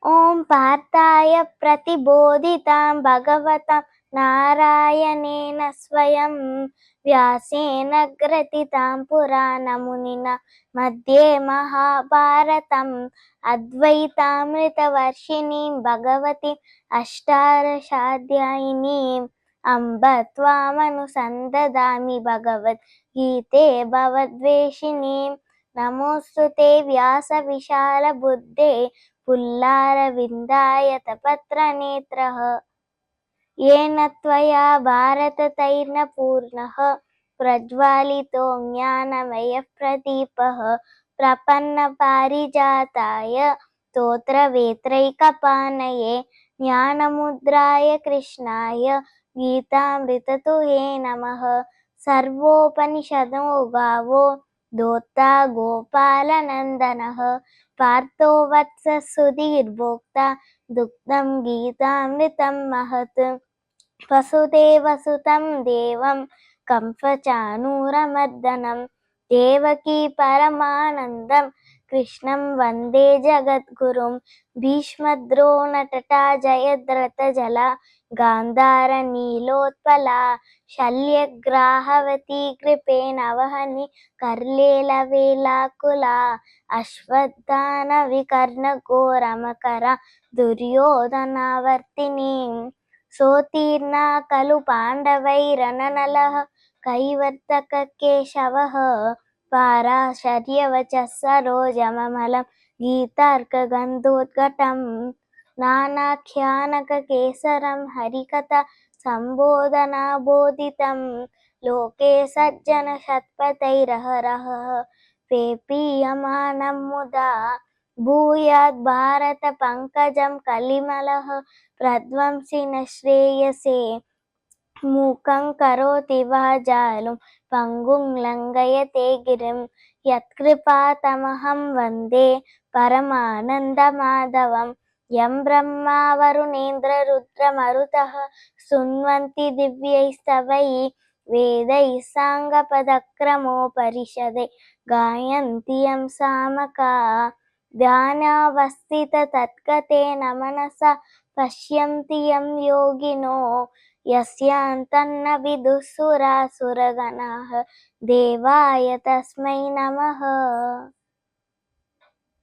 ॐ पार्थाय प्रतिबोधितां भगवता नारायणेन स्वयं व्यासेन ग्रथितां पुराणमुनिना मध्ये महाभारतम् अद्वैतामृतवर्षिणीं भगवतीम् अष्टादशाध्यायिनीम् अम्ब त्वामनुसन्ददामि भगवद्गीते भवद्वेषिणीं नमोऽस्तु ते व्यासविशालबुद्धे पुल्लारविन्दायतपत्रनेत्रः येन त्वया भारततैर्नपूर्णः प्रज्वालितो ज्ञानमयः प्रदीपः प्रपन्नपारिजाताय स्तोत्रवेत्रैकपाणये ज्ञानमुद्राय कृष्णाय गीतामृततुहे नमः। सर्वोपनिषदो गावो दोता गोपालनन्दनः पार्थो वत्स सुधीर्भोक्ता दुग्धं गीतामृतं महत्। वसुदेवसुतं देवं कंसचाणूरमर्दनं देवकी परमानन्दं कृष्णं वन्दे जगद्गुरुं। भीष्मद्रोणतटा जयद्रथजला गान्धारनीलोत्पला शल्यग्राहवती कृपेणवहनि कर्लेलवेलाकुला अश्वत्थानविकर्णघोरमकरा दुर्योधनावर्तिनीम् सोत्तीर्णा खलु पाण्डवैरननलः कैवर्तककेशवः पाराशर्यवचः सरोजममलं गीतार्कगन्धोद्घटम् नानाख्यानककेसरं हरिकथा सम्बोधनाबोधितं लोके सज्जनशतपथैरहरहः पेपीयमानं मुदा भूयात् भारत पंकजं कलिमलः प्रध्वंसि न श्रेयसे मूकं करोति वाचालं पङ्गुं लङ्घयते गिरिं यत्कृपातमहं वन्दे परमानन्दमाधवं यं ब्रह्मा वरुणेन्द्ररुद्रमरुतः स्तुन्वन्ति दिव्यैस्तवैः वेदैः साङ्गपदक्रमोपनिषदे गायन्ति यं सामका ध्यानावस्थिततद्गतेन मनसा पश्यन्ति यं योगिनो यस्यान्तन्न विदुः सुरासुरगणाः देवाय तस्मै नमः।